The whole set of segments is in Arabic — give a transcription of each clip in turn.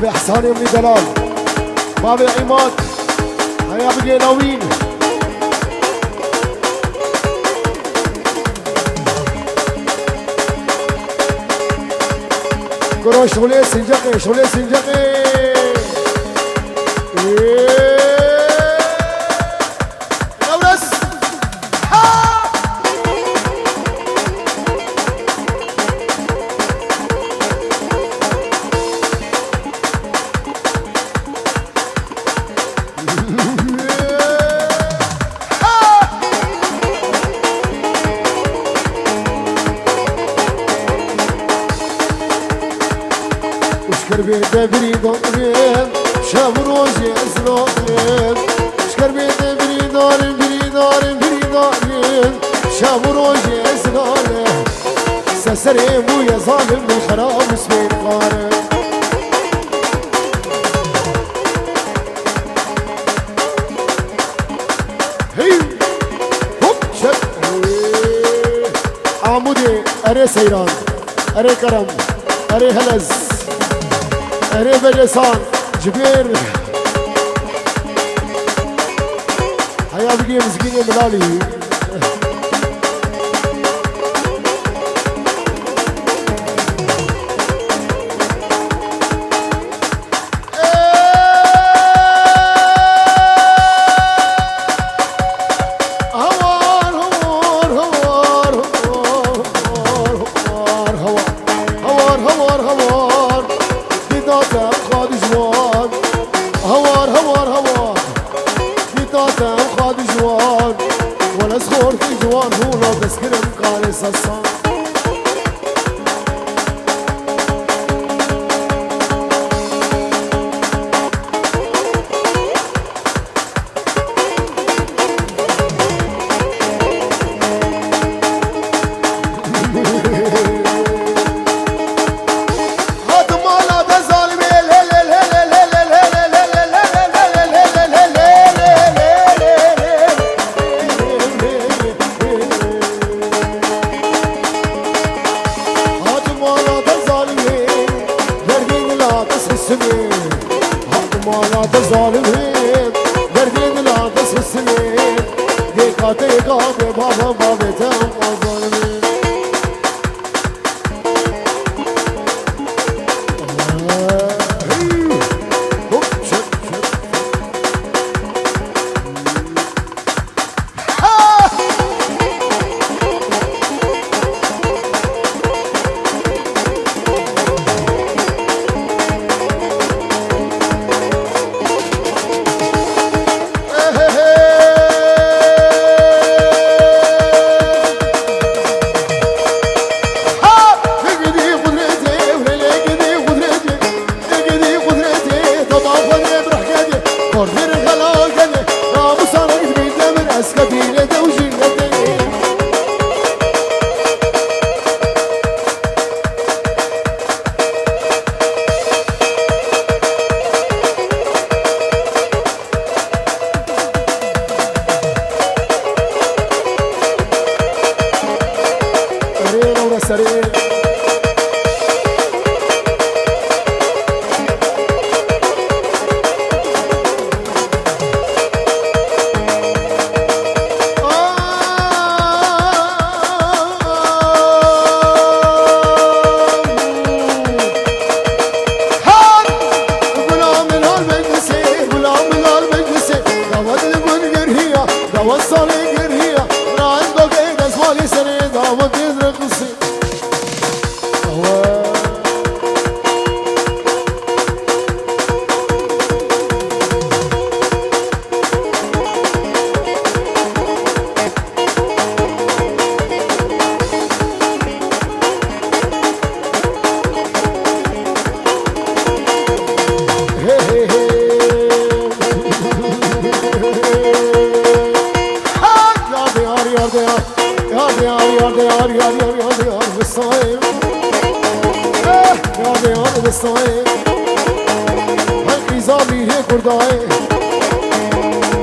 بابي احسان ابن دلال، بابي عماد، هيا بقيلاوين. قولوا شغلي سنجقي شغلي سنجقي. شكربيت بريدارين شاب روزي أسرارين، شكربيت بريدارين بريدارين بريدارين شاب روزي أسرارين، سسري بويا ظالم بالخراب اسمين قارن. هي هوب شب عمودي أري سيران أري كرم أري هلز أري بلسان جبير. هيا بقي مسكين ملالي.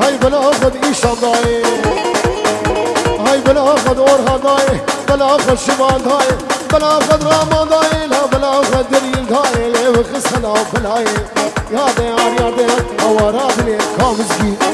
هاي بلا اخذ ايشان داي، هاي بلا اخذ اورها داي، بلا اخذ شمال داي، بلا خضرا ما ضايلها بلا خدر يلدايل وخسنا بلاي يا ديار يا ديار أوراد لي كامزكي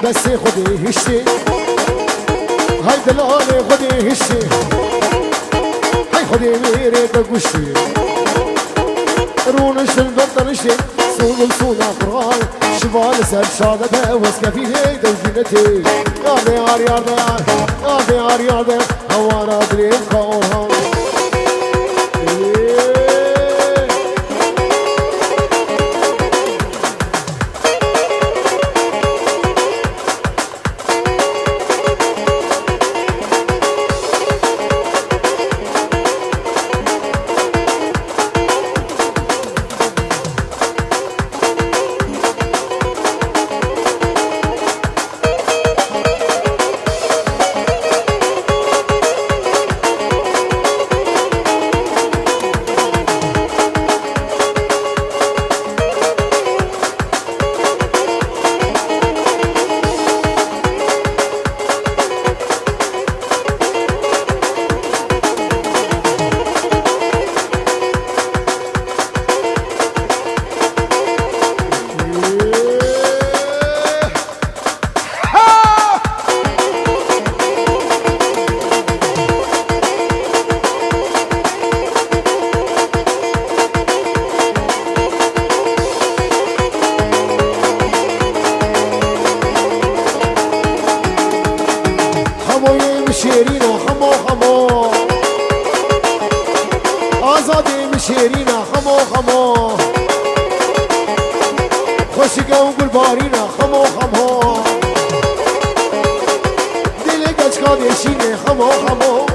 دستی خودی هشتی های دلانه خودی هشتی های خودی میره بگوشتی رونش البطنشتی سون سونا قرآن شبال سر شادته وسكفيه دوجنتي يا ديار يا ديار يا ديار يا ديار هوانا دريم كورها شيرينا خمو خمو آزادي مشيرينا خمو خمو خوشقا وقلبارينا خمو خمو دلي قجقا ديشيني خمو خمو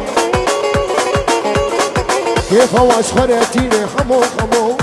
كيف هواش خراتيني خمو خمو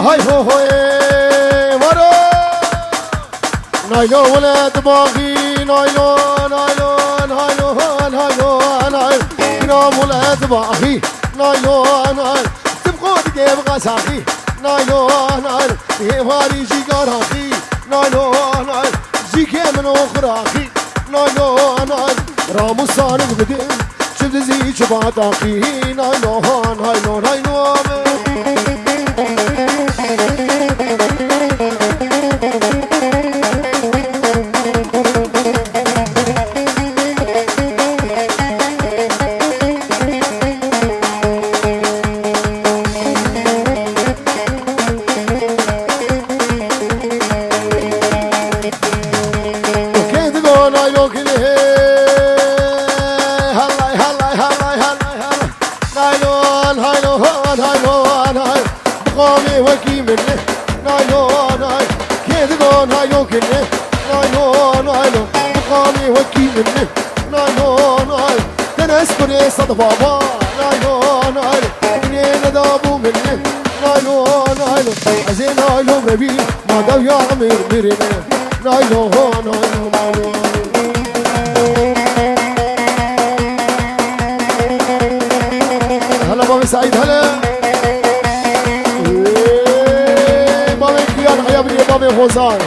هاي هو هو ورا نايلو ولد باغي نايلو نايلو نايلو نايلو نايلو كرام ولد باغي نايلو نايلو تبقى تجيب ساقي نايلو نايلو يواري جيجار اخي نايلو نايلو جيكي من اخر اخي نايلو نايلو رامو صار بدين شفت زي شبات اخي نايلو نايلو نايلو قامي وكي منه نايلو نايلو كيدو نايلو كنه نايلو نايلو قامي وكي منه نايلو نايلو تنسكني صد بابا نايلو نايلو منين دابو منين نايلو نايلو عزين نايلو ربي ما داو يا عمير مرينا نايلو نايلو نايلو هلا بابي سعيد هلا بابي كيان حيا بني بابي خوزان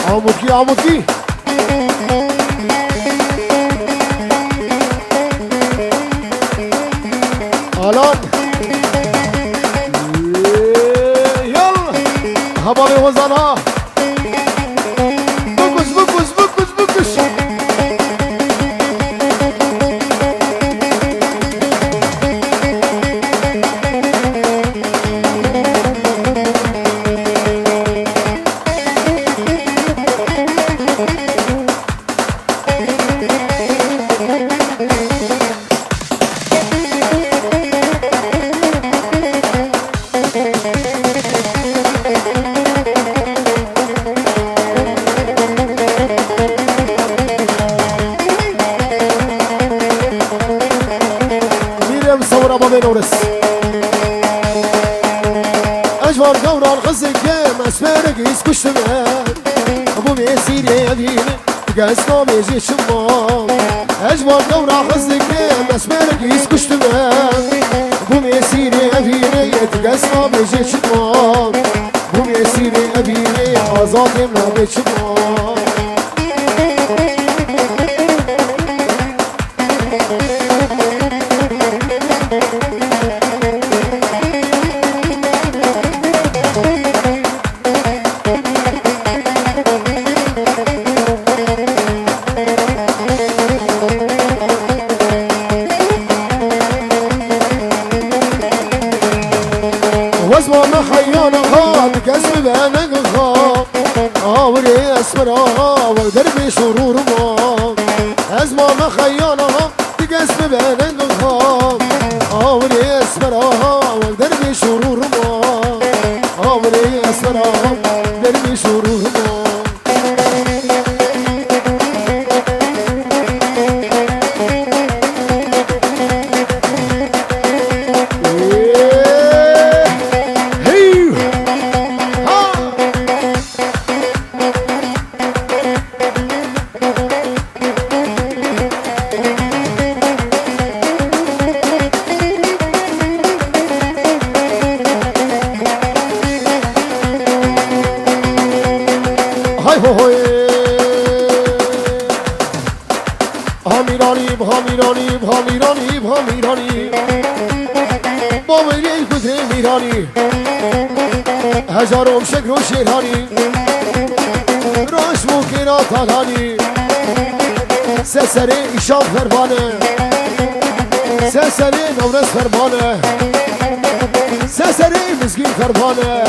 عموكي عموكي الان يلا هبابي وزنها بكس بكس بكس بكس مصورة بابي نورس أجوار قورا الغزك ما اسمارك يسكش تمام أبو ميسيري أبيني قاسنا بيجي شمام أجوار قورا الغزك ما اسمارك يسكش تمام أبو ميسيري أبيني قاسنا بيجي شمام أبو ميسيري أبيني أزاكي ما بيجي شمام وزوى ما خيانا غاد كسب بانك غاب وري اسمرا ودربي شرور ما ازمى ما خيانا غاد كسب بانك غاب وري اسمرا ودربي شرور ما وري اسمرا دربي شرور ما همیرانی با میری کدره میرانی هزارم شکر و شیرانی راش موکینا تالانی سسره ایشان فرمانه سسره نورس فرمانه سسره مزگین فرمانه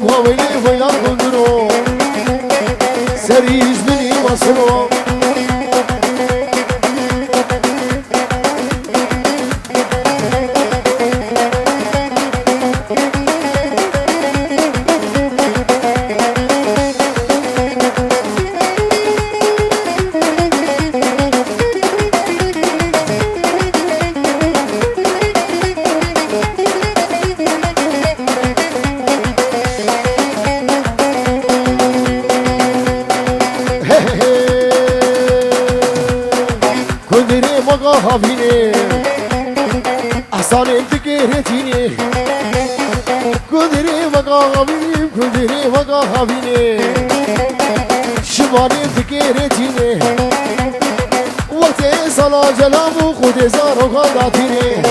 با میری ویلان کندرو سریز منی مصنو هاوینه احسان انتگرتینه کدری وگا هاوینه کدری وگا هاوینه شمار انتگرتینه وقت سالا جلاب و خود زارو خالاتینه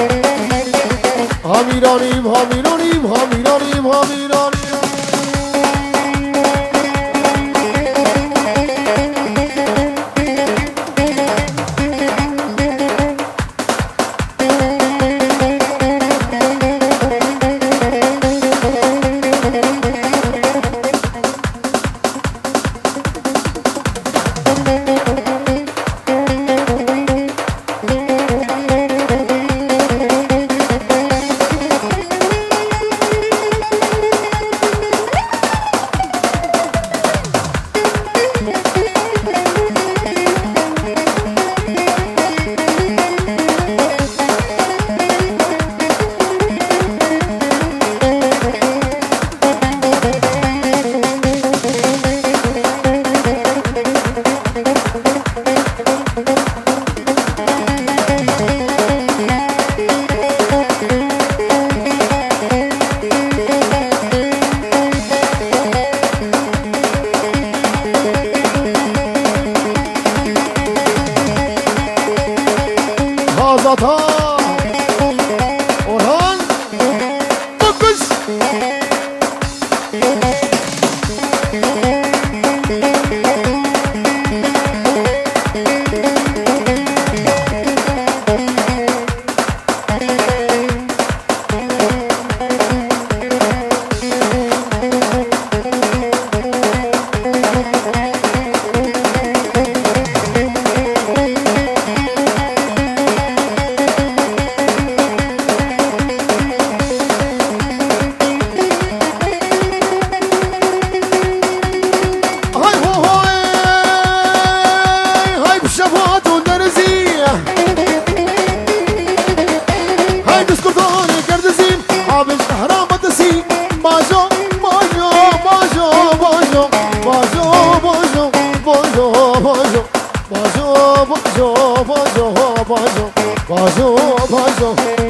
هامیرانیم هامیرانیم هامیرانیم هامیرانیم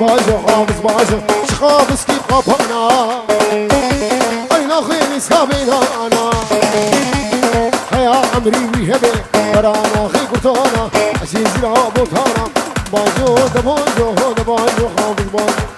باجو حافظ باجو شخابس كيف قبنا أين خيني سابينا أنا هيا عمري ويهبي برانا خي قرطانا عزيزي رابطانا باجو دباجو دباجو حافظ باجو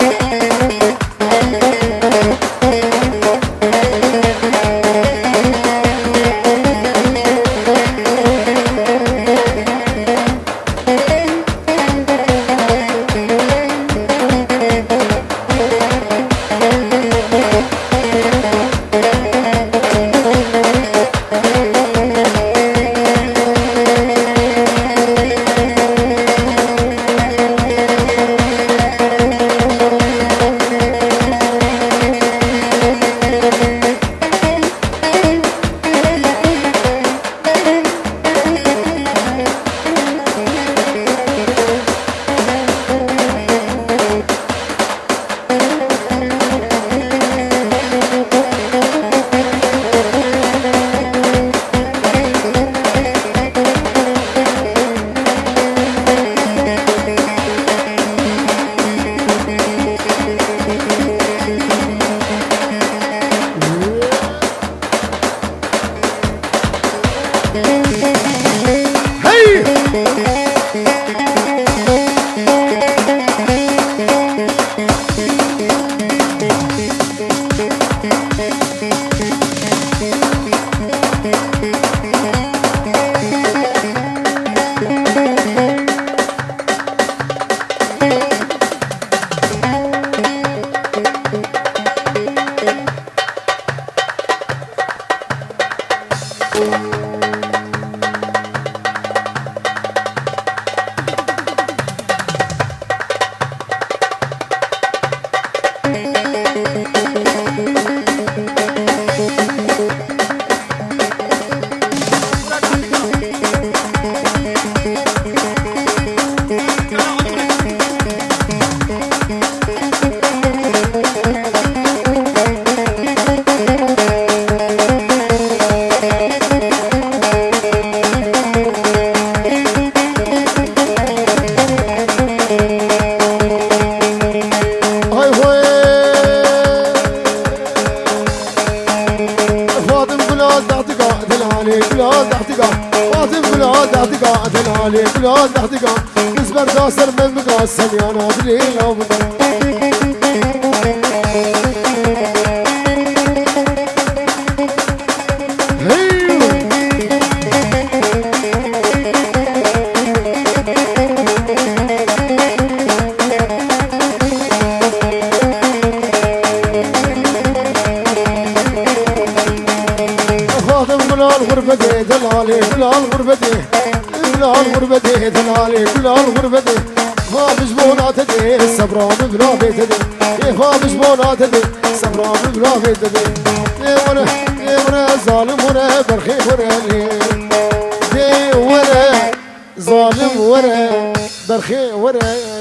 ظالم ورا برخي ورا